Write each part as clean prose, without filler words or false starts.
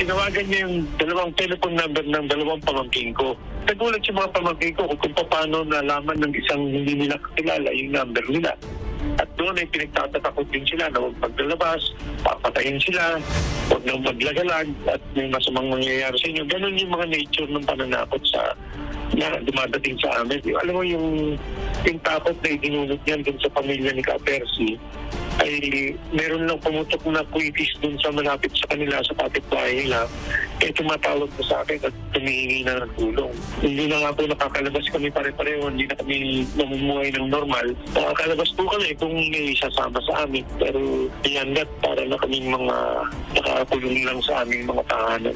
Tinawagan niya yung dalawang telephone number ng dalawang pamangkin ko. Nagulat yung mga pamangkin ko kung paano nalaman ng isang hindi nila kakilala yung number nila. At doon ay pinagtatatakot din sila na huwag maglalabas, papatayin sila, huwag nang maglagalag at may masamang mangyayari sa inyo. Ganon yung mga nature ng pananakot na dumadating sa amin. Alam mo yung takot na idinulot niyan dun sa pamilya ni Percy ay meron lang pumutok na kuitis dun sa malapit sa kanila sa kapitbahay nila. Kaya tumatawag po sa akin at tumihingi na ng tulong. Hindi na nga po nakakalabas kami pare-pareho, hindi na kami namumuhay ng normal. Nakakalabas po kami kung may sasama sa amin. Pero iyandat para na kaming mga nakakulong lang sa aming mga tahanan.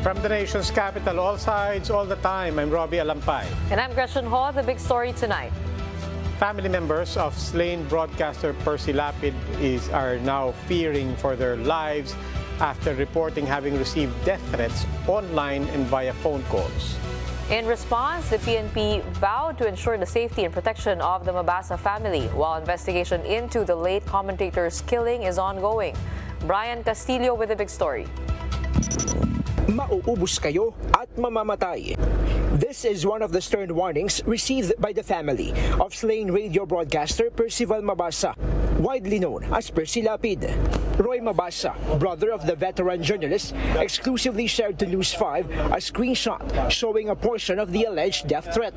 From the nation's capital, all sides, all the time, I'm Robbie Alampay. And I'm Gretchen Ho. The big story tonight. Family members of slain broadcaster Percy Lapid are now fearing for their lives after reporting having received death threats online and via phone calls. In response, the PNP vowed to ensure the safety and protection of the Mabasa family while investigation into the late commentator's killing is ongoing. Brian Castillo with the big story. Mauubos kayo at mamamatay. This is one of the stern warnings received by the family of slain radio broadcaster Percy Mabasa, widely known as Percy Lapid. Roy Mabasa, brother of the veteran journalist, exclusively shared to News 5 a screenshot showing a portion of the alleged death threat.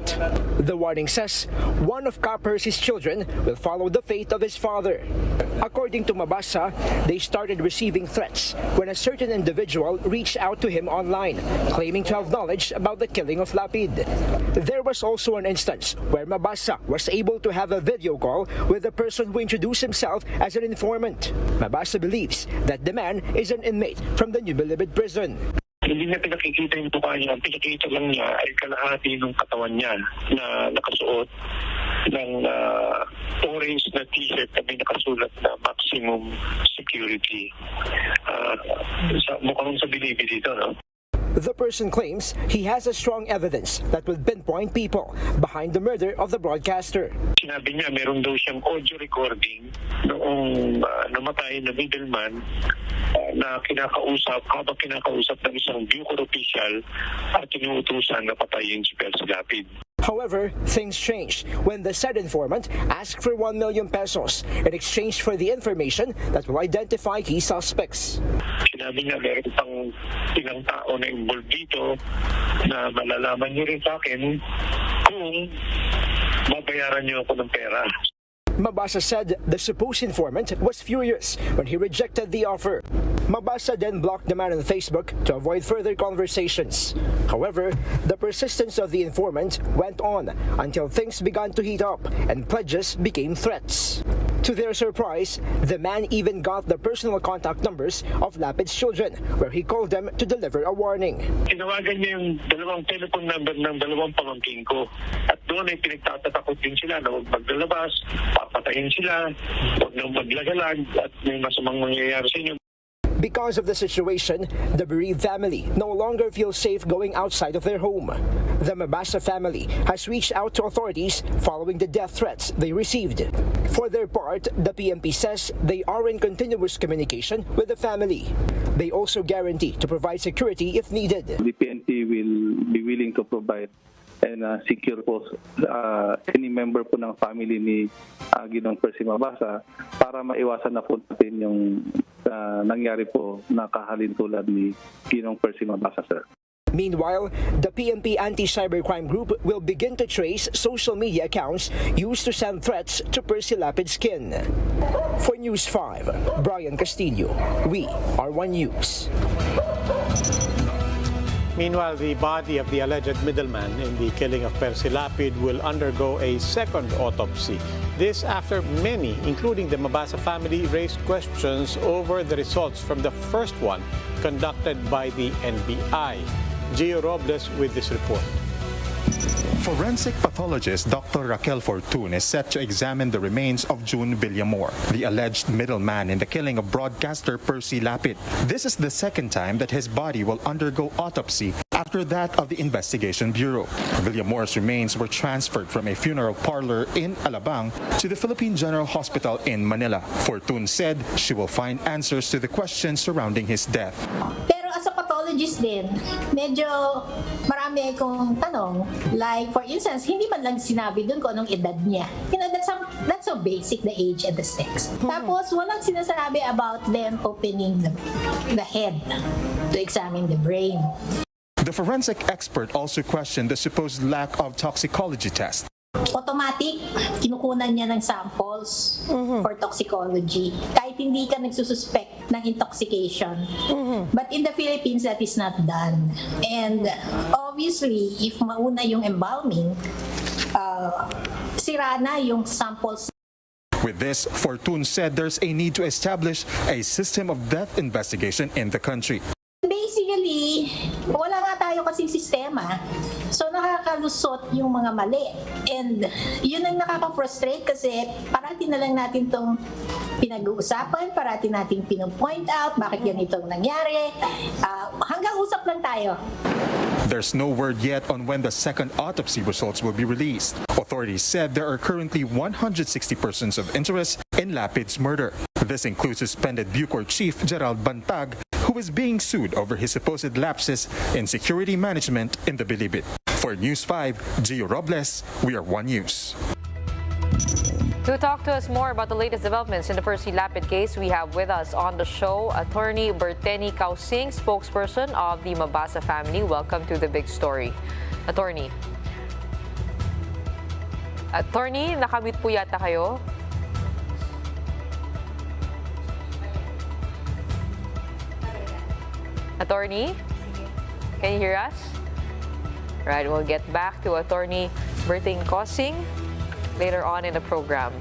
The warning says one of Percy's children will follow the fate of his father. According to Mabasa, they started receiving threats when a certain individual reached out to him online, claiming to have knowledge about the killing of Lapid. There was also an instance where Mabasa was able to have a video call with the person who introduced himself as an informant. Mabasa believes that the man is an inmate from the New Bilibid prison. Hindi niya pinakikita yung mukha niya. Pinakita lang niya ay kalahati ng katawan niya na nakasuot ng orange na t-shirt na may nakasulat na maximum security. Mukhang sa Bilibid dito, no? The person claims he has a strong evidence that will pinpoint people behind the murder of the broadcaster. Sinabi niya meron daw siyang audio recording noong namatay na middleman na habang kinakausap ng isang Bucor official at tinuutusan na patayin si Percy Lapid. However, things changed when the said informant asked for 1 million pesos in exchange for the information that will identify key suspects. Sinabi niya meron pang ilang tao na involved dito na malalaman niyo rin sa akin kung babayaran niyo ako ng pera. Mabasa said the supposed informant was furious when he rejected the offer. Mabasa then blocked the man on Facebook to avoid further conversations. However, the persistence of the informant went on until things began to heat up and pledges became threats. To their surprise, the man even got the personal contact numbers of Lapid's children, where he called them to deliver a warning. Tinawagan niya yung dalawang telephone number ng dalawang pamangkin ko. At doon ay pinagtatatakot din sila na huwag maglalabas, papatayin sila, huwag nang maglagalag at may masamang mangyayari sa inyo. Because of the situation, the bereaved family no longer feels safe going outside of their home. The Mabasa family has reached out to authorities following the death threats they received. For their part, the PNP says they are in continuous communication with the family. They also guarantee to provide security if needed. The PNP will be willing to provide and secure po any member po ng family ni Ginong Percy Mabasa para maiwasan na po natin yung nangyari po na kahalin tulad ni Ginong Percy Mabasa, sir. Meanwhile, the PNP Anti-Cybercrime Group will begin to trace social media accounts used to send threats to Percy Lapid's kin. For News 5, Brian Castillo, we are One News. Meanwhile, the body of the alleged middleman in the killing of Percy Lapid will undergo a second autopsy. This after many, including the Mabasa family, raised questions over the results from the first one conducted by the NBI. Gio Robles with this report. Forensic pathologist Dr. Raquel Fortun is set to examine the remains of June Villamor, the alleged middleman in the killing of broadcaster Percy Lapid. This is the second time that his body will undergo autopsy after that of the Investigation Bureau. Villamor's remains were transferred from a funeral parlor in Alabang to the Philippine General Hospital in Manila. Fortune said she will find answers to the questions surrounding his death. Pero as a pathologist din, medyo marami akong tanong. Like, for instance, hindi man lang sinabi dun kung anong edad niya. You know, that's so basic, the age and the sex. Tapos, walang sinasabi about them opening the head to examine the brain. The forensic expert also questioned the supposed lack of toxicology tests. Automatic, kinukunan niya ng samples for toxicology. Kahit hindi ka nagsususpect ng intoxication. But in the Philippines, that is not done. And obviously, if mauna yung embalming, sira na yung samples. With this, Fortune said there's a need to establish a system of death investigation in the country. Basically, wala nga tayo kasing sistema. So nakakalusot yung mga mali. And yun ang nakaka-frustrate kasi parati na lang natin itong pinag-uusapan, parati natin pinopoint out bakit ganitong nangyari. Hanggang usap lang tayo. There's no word yet on when the second autopsy results will be released. Authorities said there are currently 160 persons of interest in Lapid's murder. This includes suspended Bucor Chief Gerald Bantag, who is being sued over his supposed lapses in security management in the Bilibid. For News 5, Gio Robles, we are One News. To talk to us more about the latest developments in the Percy Lapid case, we have with us on the show Attorney Berteni Kausing, spokesperson of the Mabasa family. Welcome to The Big Story. Attorney, nakamute po yata kayo? Attorney, can you hear us? Right, we'll get back to Attorney Berteni Kausing later on in the program.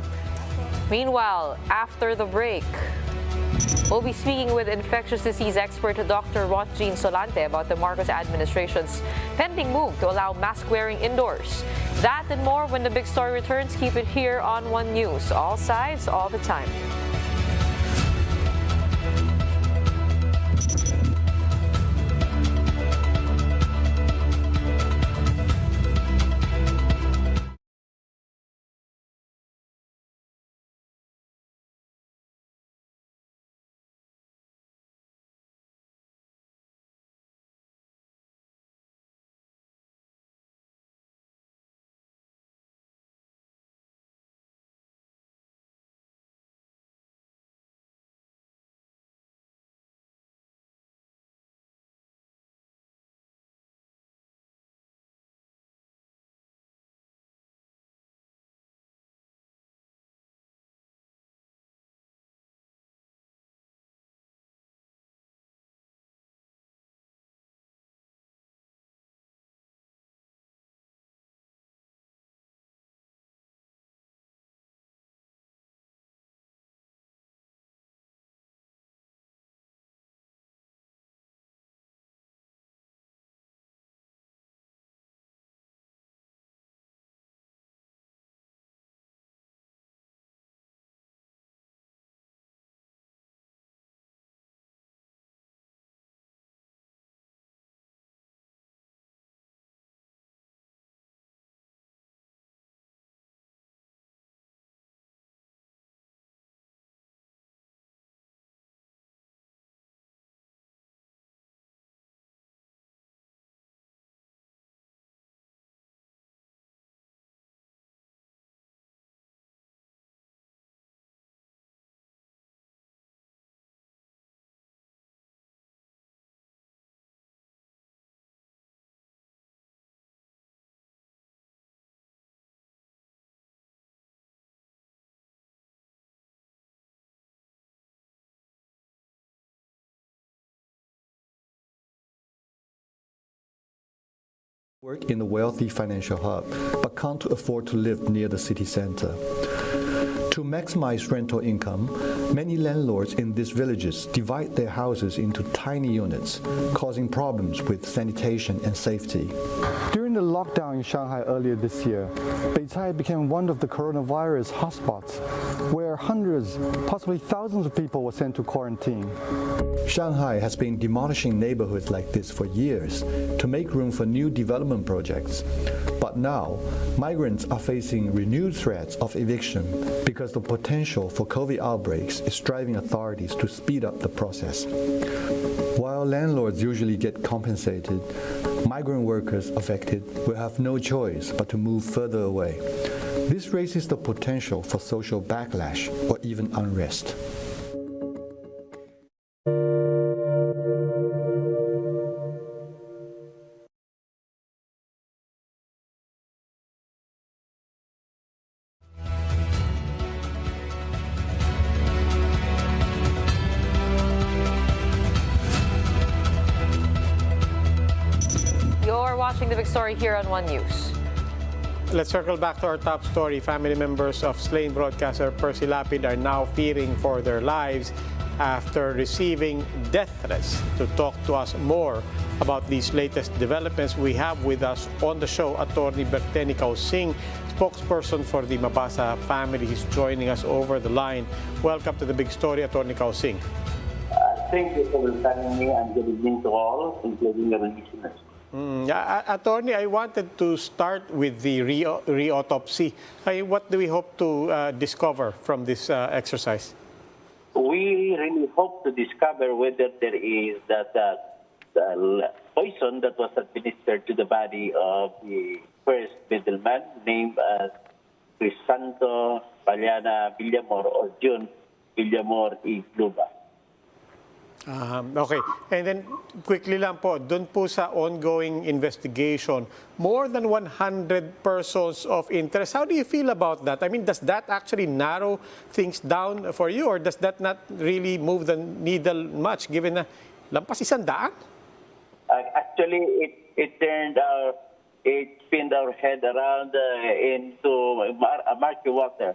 Meanwhile, after the break, we'll be speaking with infectious disease expert Dr. Jean Solante about the Marcos administration's pending move to allow mask wearing indoors. That and more when the big story returns. Keep it here on One News. All sides, all the time. Work in a wealthy financial hub, but can't afford to live near the city center. To maximize rental income, many landlords in these villages divide their houses into tiny units, causing problems with sanitation and safety. During During the lockdown in Shanghai earlier this year, Beicai became one of the coronavirus hotspots, where hundreds, possibly thousands of people were sent to quarantine. Shanghai has been demolishing neighborhoods like this for years to make room for new development projects. But now, migrants are facing renewed threats of eviction because the potential for COVID outbreaks is driving authorities to speed up the process. While landlords usually get compensated, migrant workers affected will have no choice but to move further away. This raises the potential for social backlash or even unrest. You're watching the big story here on One News. Let's circle back to our top story. Family members of slain broadcaster Percy Lapid are now fearing for their lives after receiving death threats. To talk to us more about these latest developments, we have with us on the show Attorney Berteni Kausing, spokesperson for the Mabasa family. He's joining us over the line. Welcome to the big story, Attorney Kausing. Thank you for having me, and good evening to all, including the listeners. Attorney, I wanted to start with the re-autopsy. What do we hope to discover from this exercise? We really hope to discover whether there is that poison that was administered to the body of the first middleman, named as Crisanto Paliana Villamor or June Villamor y Luba. Okay. And then quickly lang po, dun po sa ongoing investigation, more than 100 persons of interest. How do you feel about that? I mean, does that actually narrow things down for you, or does that not really move the needle much given na lampas 100? Actually, it pinned our head around into a murky water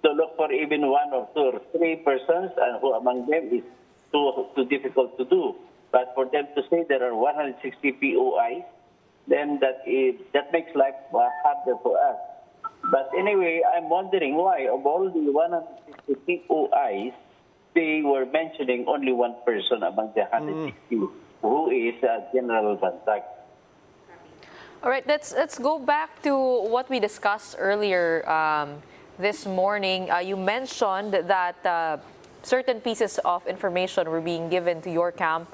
to look for even one or two or three persons, and who among them is too difficult to do. But for them to say there are 160 POIs, then that makes life harder for us. But anyway, I'm wondering why, of all the 160 POIs, they were mentioning only one person among the 160, who is General Bantag. All right, let's go back to what we discussed earlier this morning. You mentioned that certain pieces of information were being given to your camp,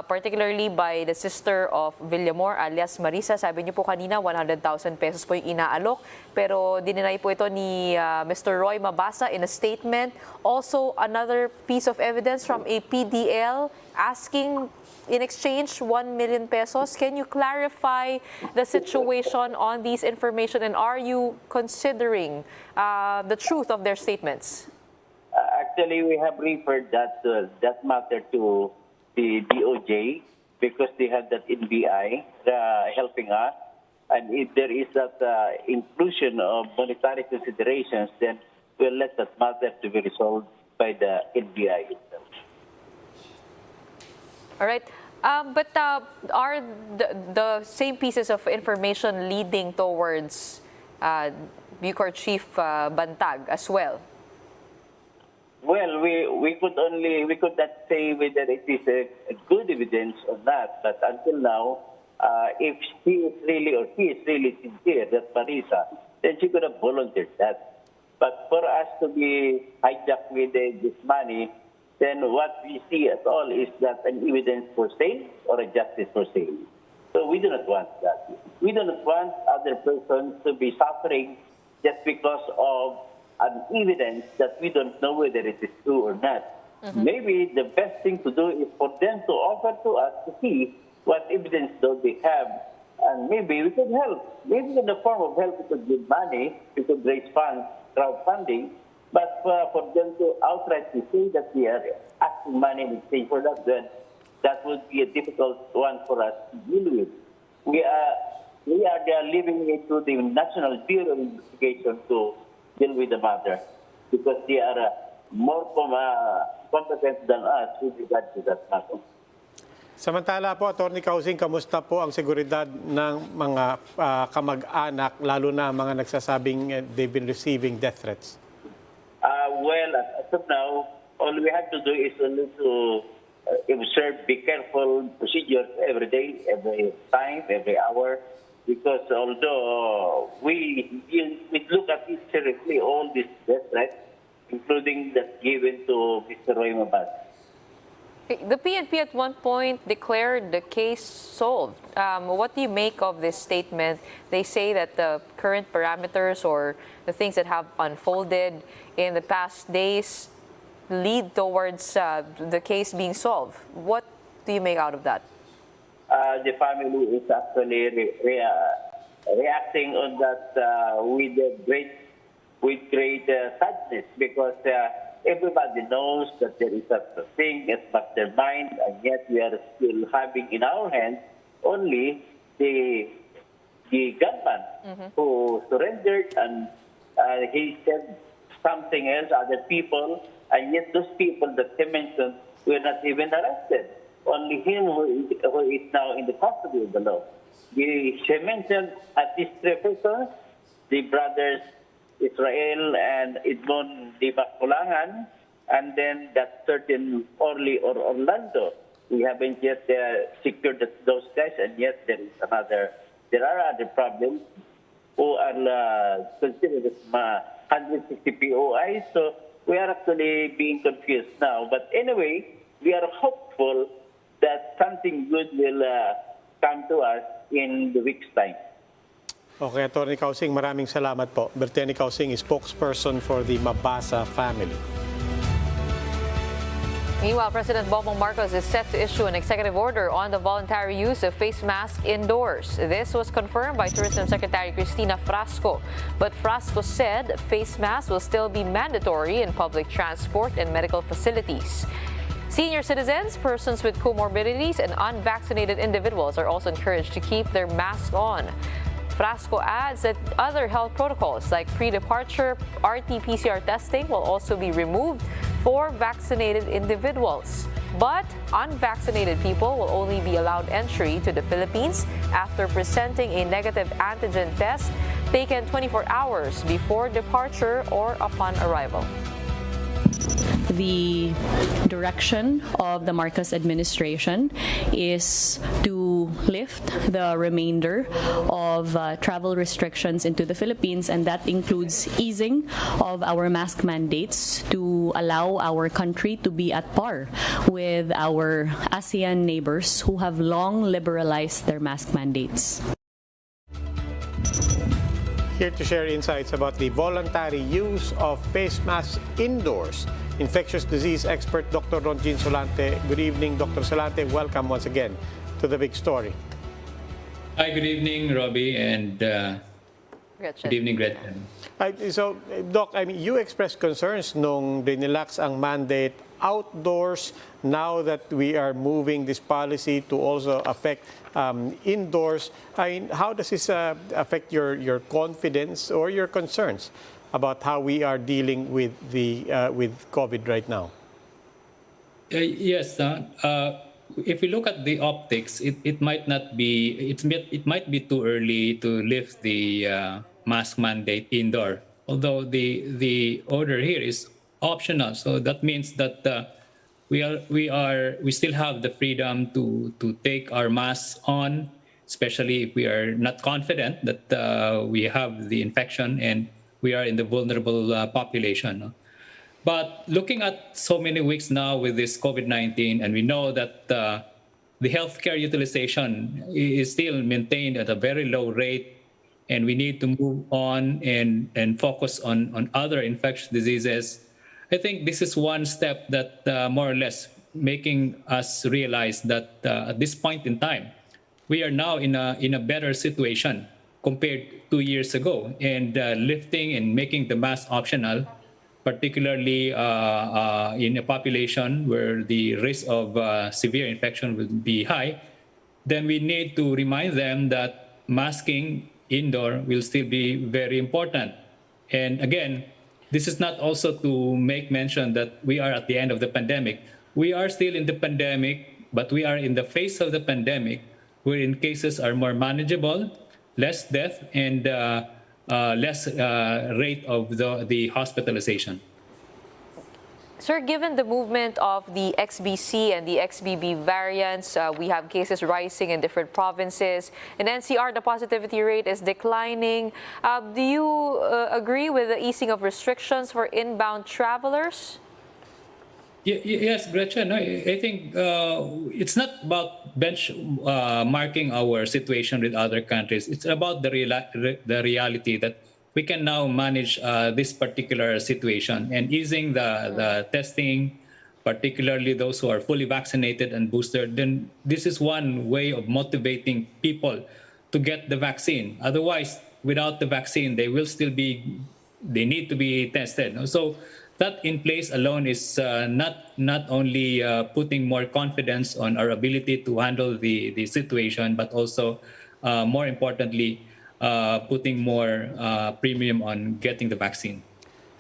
particularly by the sister of Villamor, alias Marisa. Sabi niyo po kanina, 100,000 pesos po yung inaalok. Pero dininay po ito ni Mr. Roy Mabasa in a statement. Also, another piece of evidence from a PDL asking in exchange 1 million pesos. Can you clarify the situation on these information, and are you considering the truth of their statements? Actually, we have referred that matter to the DOJ because they have that NBI helping us. And if there is that inclusion of monetary considerations, then we'll let that matter to be resolved by the NBI itself. All right. But are the same pieces of information leading towards Bucor Chief Bantag as well? Well, we could not say whether it is a good evidence or not. But until now, if she is really sincere, that Marisa, then she could have volunteered that. But for us to be hijacked with this money, then what we see at all is that an evidence for sale or a justice for sale. So we do not want that. We do not want other persons to be suffering just because of an evidence that we don't know whether it is true or not. Mm-hmm. Maybe the best thing to do is for them to offer to us to see what evidence do they have, and maybe we could help. Maybe in the form of help, we could give money, we could raise funds, crowdfunding, but for them to outrightly say that we are asking money in exchange for that, then that would be a difficult one for us to deal with. We are leaving it to the National Bureau of Investigation to deal with the matter, because they are more competent than us with regard to that matter. Samantala po, Atty. Causing, kamusta po ang seguridad ng mga kamag-anak, lalo na mga nagsasabing they've been receiving death threats? Well, as of now, all we have to do is only to observe, be careful procedures every day, every time, every hour, because although we look at it seriously, all these death threats, including that given to Mr. Roy Mabasa. The PNP at one point declared the case solved. What do you make of this statement? They say that the current parameters or the things that have unfolded in the past days lead towards the case being solved. What do you make out of that? The family is actually reacting on that with great sadness, because everybody knows that there is such a thing as mastermind, and yet we are still having in our hands only the gunman who surrendered, and he said something else, other people, and yet those people that he mentioned were not even arrested. Only him who is now in the custody of the law. She mentioned at least three persons, the brothers Israel and Edmond Di Basculangan, and then that certain Orly or Orlando. We haven't yet secured those guys, and yet there are other problems who are considered as 160 POIs. So we are actually being confused now. But anyway, we are hopeful that something good will come to us in the week's time. Okay, Atty. Causing, maraming salamat po. Berteni Causing is spokesperson for the Mabasa family. Meanwhile, President Bongbong Marcos is set to issue an executive order on the voluntary use of face masks indoors. This was confirmed by Tourism Secretary Cristina Frasco. But Frasco said face masks will still be mandatory in public transport and medical facilities. Senior citizens, persons with comorbidities, and unvaccinated individuals are also encouraged to keep their masks on. Frasco adds that other health protocols like pre-departure RT-PCR testing will also be removed for vaccinated individuals. But unvaccinated people will only be allowed entry to the Philippines after presenting a negative antigen test taken 24 hours before departure or upon arrival. The direction of the Marcos administration is to lift the remainder of travel restrictions into the Philippines, and that includes easing of our mask mandates to allow our country to be at par with our ASEAN neighbors who have long liberalized their mask mandates. Here to share insights about the voluntary use of face masks indoors, infectious disease expert Dr. Ronjin Solante. Good evening, Dr. Solante. Welcome once again to The Big Story. Hi, good evening, Robbie, and good evening, Gretchen. So, Doc, you expressed concerns nung dinelax ang mandate outdoors. Now that we are moving this policy to also affect indoors, how does this affect your confidence or your concerns about how we are dealing with with COVID right now? Yes, if we look at the optics, it might not be it might be too early to lift the mask mandate indoor. Although the order here is optional, so that means that we still have the freedom to take our masks on, especially if we are not confident that we have the infection and we are in the vulnerable population. But looking at so many weeks now with this COVID-19, and we know that the healthcare utilization is still maintained at a very low rate, and we need to move on and focus on other infectious diseases. I think this is one step that more or less making us realize that at this point in time, we are now in a better situation compared 2 years ago, and lifting and making the mask optional, particularly in a population where the risk of severe infection will be high, then we need to remind them that masking indoor will still be very important. And again, this is not also to make mention that we are at the end of the pandemic. We are still in the pandemic But we are in the phase of the pandemic wherein cases are more manageable, less death, and less rate of the hospitalization. Sir, given the movement of the XBC and the XBB variants, we have cases rising in different provinces. In NCR, the positivity rate is declining. Do you agree with the easing of restrictions for inbound travelers? Yes, Gretchen. I think it's not about benchmarking our situation with other countries. It's about the reality that we can now manage this particular situation, and easing the testing, particularly those who are fully vaccinated and boosted. Then this is one way of motivating people to get the vaccine. Otherwise, without the vaccine, they need to be tested. So that in place alone is not only putting more confidence on our ability to handle the situation, but also, more importantly, putting more premium on getting the vaccine.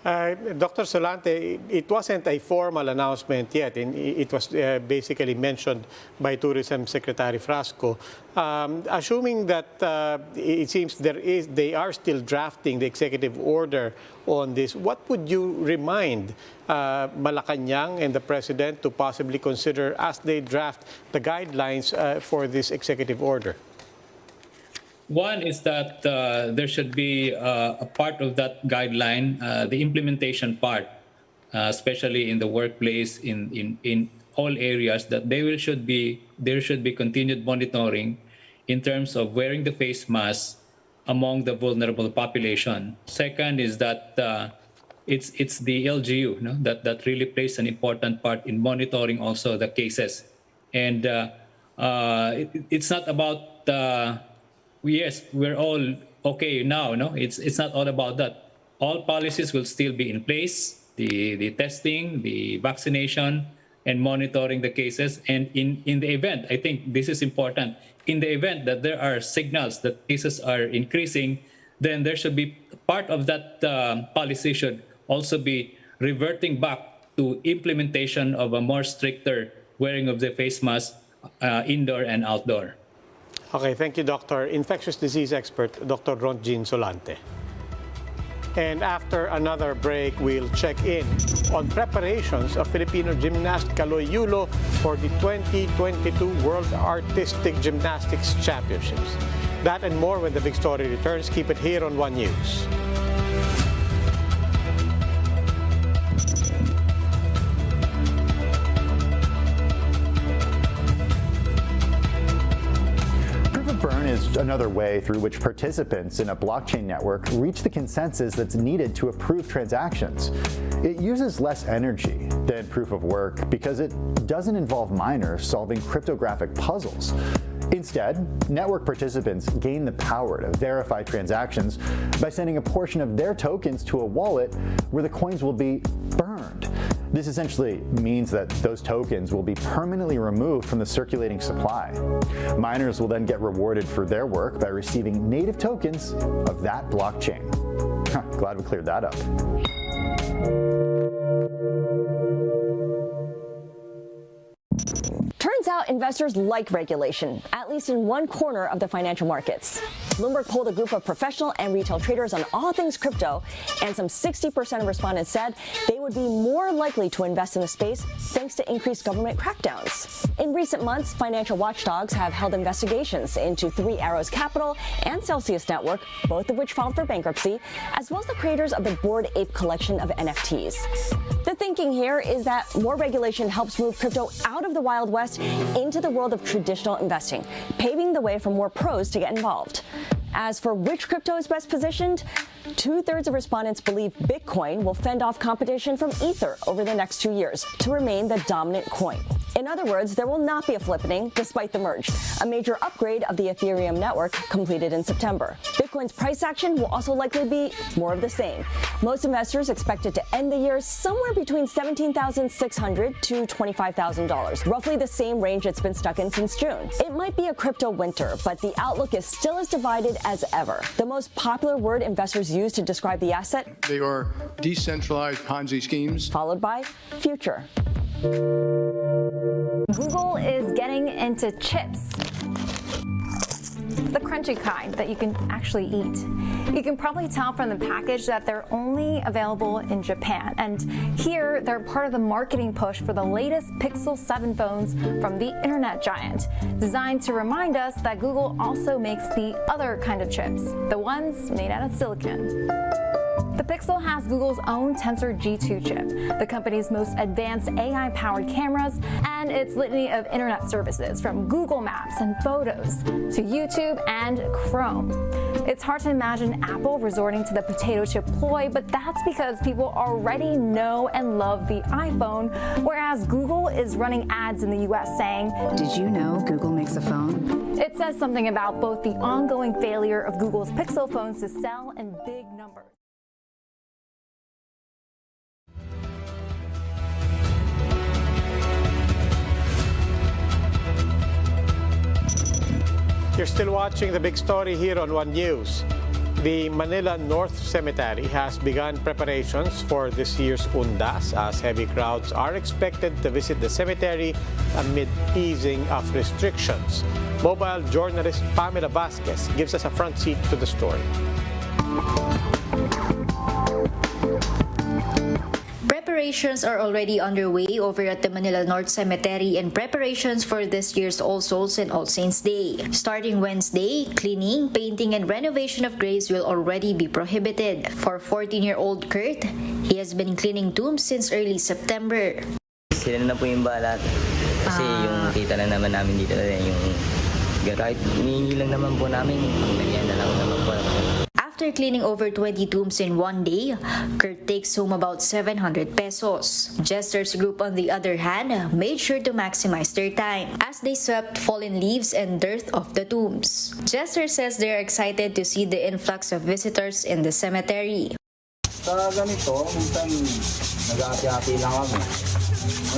Dr. Solante, it wasn't a formal announcement yet, and it was basically mentioned by Tourism Secretary Frasco. Assuming that it seems they are still drafting the executive order on this, what would you remind Malacanang and the President to possibly consider as they draft the guidelines for this executive order? One is that there should be a part of that guideline, the implementation part, especially in the workplace, in all areas, that there should be continued monitoring in terms of wearing the face mask among the vulnerable population. Second is that it's the LGU that really plays an important part in monitoring also the cases. And it's not about yes, we're all okay now. No, it's not all about that. All policies will still be in place: the testing, the vaccination, and monitoring the cases. And in the event, I think this is important. In the event that there are signals that cases are increasing, then there should be part of that policy should also be reverting back to implementation of a more stricter wearing of the face mask indoor and outdoor. Okay, thank you, Doctor. Infectious disease expert, Dr. Ronjin Solante. And after another break, we'll check in on preparations of Filipino gymnast Kaloy Yulo for the 2022 World Artistic Gymnastics Championships. That and more when the big story returns. Keep it here on One News. Is another way through which participants in a blockchain network reach the consensus that's needed to approve transactions. It uses less energy than proof of work because it doesn't involve miners solving cryptographic puzzles. Instead, network participants gain the power to verify transactions by sending a portion of their tokens to a wallet where the coins will be burned. This essentially means that those tokens will be permanently removed from the circulating supply. Miners will then get rewarded for their work by receiving native tokens of that blockchain. Glad we cleared that up. Turns out investors like regulation, at least in one corner of the financial markets. Bloomberg polled a group of professional and retail traders on all things crypto, and some 60% of respondents said they would be more likely to invest in the space thanks to increased government crackdowns. In recent months, financial watchdogs have held investigations into Three Arrows Capital and Celsius Network, both of which filed for bankruptcy, as well as the creators of the Bored Ape collection of NFTs. The thinking here is that more regulation helps move crypto out of the Wild West into the world of traditional investing, paving the way for more pros to get involved. As for which crypto is best positioned, 2/3 of respondents believe Bitcoin will fend off competition from Ether over the next 2 years to remain the dominant coin. In other words, there will not be a flippening despite the merge, a major upgrade of the Ethereum network completed in September. Bitcoin's price action will also likely be more of the same. Most investors expect it to end the year somewhere between $17,600 to $25,000, roughly the same range it's been stuck in since June. It might be a crypto winter, but the outlook is still as divided as ever. The most popular word investors use to describe the asset? They are decentralized Ponzi schemes. Followed by future. Google is getting into chips. The crunchy kind that you can actually eat. You can probably tell from the package that they're only available in Japan. And here, they're part of the marketing push for the latest Pixel 7 phones from the internet giant, designed to remind us that Google also makes the other kind of chips, the ones made out of silicon. The Pixel has Google's own Tensor G2 chip, the company's most advanced AI-powered cameras, and its litany of internet services from Google Maps and Photos to YouTube and Chrome. It's hard to imagine Apple resorting to the potato chip ploy, but that's because people already know and love the iPhone, whereas Google is running ads in the US saying, "Did you know Google makes a phone?" It says something about both the ongoing failure of Google's Pixel phones to sell in big numbers. You're still watching the big story here on One News. The Manila North Cemetery has begun preparations for this year's Undas as heavy crowds are expected to visit the cemetery amid easing of restrictions. Mobile journalist Pamela Vasquez gives us a front seat to the story. Preparations are already underway over at the Manila North Cemetery in preparations for this year's All Souls and All Saints Day. Starting Wednesday, cleaning, painting, and renovation of graves will already be prohibited. For 14-year-old Kurt, he has been cleaning tombs since early September. Sila na po yung balat. Kasi yung kita na naman namin dito yung kahit hinihingi lang naman po namin, ganyan na lang naman po. After cleaning over 20 tombs in one day, Kurt takes home about 700 pesos. Jester's group, on the other hand, made sure to maximize their time as they swept fallen leaves and dirt off the tombs. Jester says they're excited to see the influx of visitors in the cemetery. Sa ganito, minsan nag-ati-ati lang kami.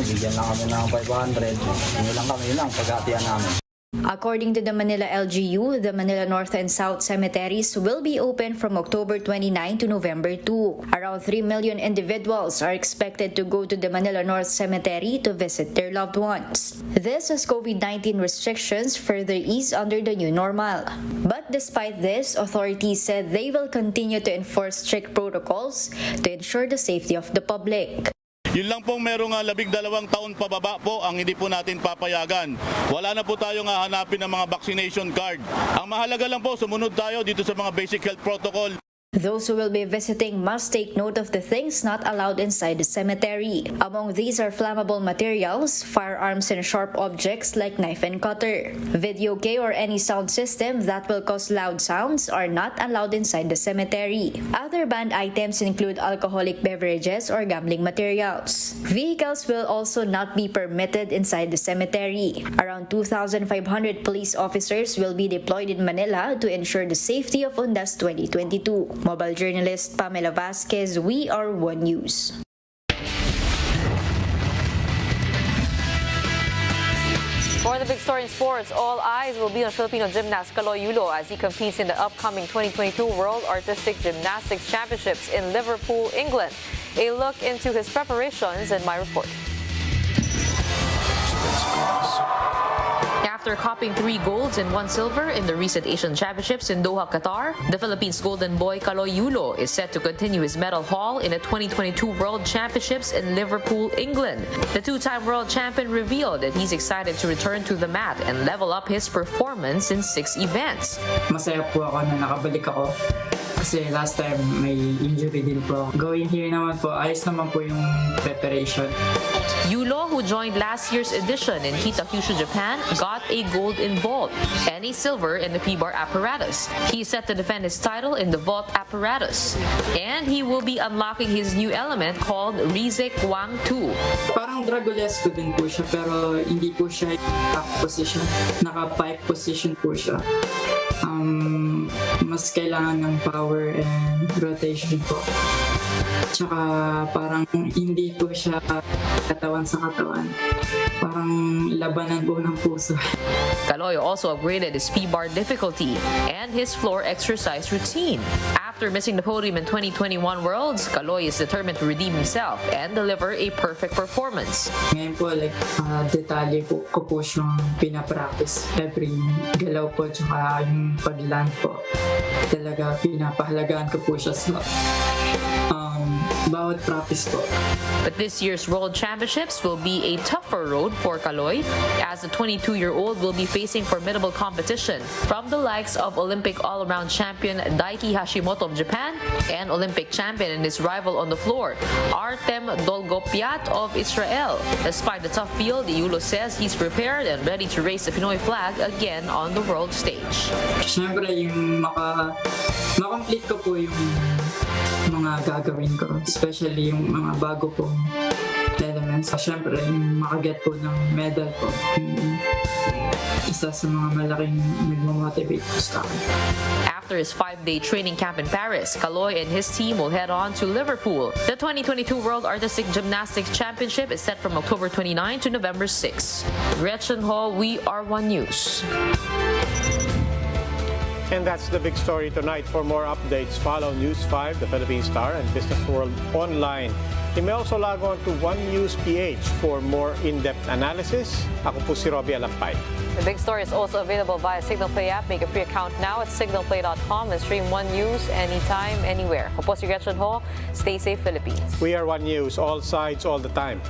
Bigyan lang kami ng 500. Hindi lang kami lang pag-atian namin. According to the Manila LGU, the Manila North and South cemeteries will be open from October 29 to November 2. Around 3 million individuals are expected to go to the Manila North Cemetery to visit their loved ones. This as COVID-19 restrictions further ease under the new normal. But despite this, authorities said they will continue to enforce strict protocols to ensure the safety of the public. Yun lang pong merong 12 taon pababa po ang hindi po natin papayagan. Wala na po tayong hahanapin ng mga vaccination card. Ang mahalaga lang po, sumunod tayo dito sa mga basic health protocol. Those who will be visiting must take note of the things not allowed inside the cemetery. Among these are flammable materials, firearms, and sharp objects like knife and cutter. Video K or any sound system that will cause loud sounds are not allowed inside the cemetery. Other banned items include alcoholic beverages or gambling materials. Vehicles will also not be permitted inside the cemetery. Around 2,500 police officers will be deployed in Manila to ensure the safety of Undas 2022. Mobile journalist Pamela Vasquez, We Are One News. For the big story in sports, all eyes will be on Filipino gymnast Yulo as he competes in the upcoming 2022 World Artistic Gymnastics Championships in Liverpool, England. A look into his preparations in my report. After copying 3 golds and 1 silver in the recent Asian Championships in Doha, Qatar, the Philippines' golden boy Yulo is set to continue his medal haul in the 2022 World Championships in Liverpool, England. The 2-time world champion revealed that he's excited to return to the mat and level up his performance in 6 events. Masaya po ako na nakabalik ako. Kasi last time may injury din po. Going here naman po, ayos naman po yung preparation. Yulo, who joined last year's edition in Kitakyushu, Japan, got a gold in vault and a silver in the P-bar apparatus. He is set to defend his title in the vault apparatus. And he will be unlocking his new element called Rizek Wang 2. Parang Dragolesco din po siya pero hindi po siya top position. Naka-pipe position po siya. Mas kailangan ng power and rotation po. Tsaka parang hindi po siya katawan sa katawan. Parang labanan po ng puso. Kaloy also upgraded his P-bar difficulty and his floor exercise routine. After After missing the podium in 2021 Worlds, Kaloy is determined to redeem himself and deliver a perfect performance. Ngayon po, detalye ko po siyang pinapractice. Every galaw po, tsaka yung pag-land po. Talaga, pinapahalagaan ko po siya sa bawat practice po. But this year's World Championships will be a tougher road for Kaloy, as the 22-year-old will be facing formidable competition from the likes of Olympic all-around champion Daiki Hashimoto of Japan and Olympic champion and his rival on the floor, Artem Dolgopiat of Israel. Despite the tough field, Yulo says he's prepared and ready to raise the Pinoy flag again on the world stage. Siyempre, yung makomplete ko po yung mga gagawin ko, especially yung mga bago pong elements. Siyempre, yung makaget po ng medal po, yung isa sa mga malaking nagmamotivate po sa akin. After his 5-day training camp in Paris, Kaloy and his team will head on to Liverpool. The 2022 World Artistic Gymnastics Championship is set from October 29 to November 6. Gretchen Hall, We Are One News. And that's the big story tonight. For more updates, follow News 5, The Philippine Star, and Business World online. You may also log on to One News PH for more in-depth analysis. Ako po si Robbie Alampay. The big story is also available via Signal Play app. Make a free account now at signalplay.com and stream One News anytime, anywhere. Ako po si Gretchen Ho. Stay safe, Philippines. We are One News, all sides, all the time.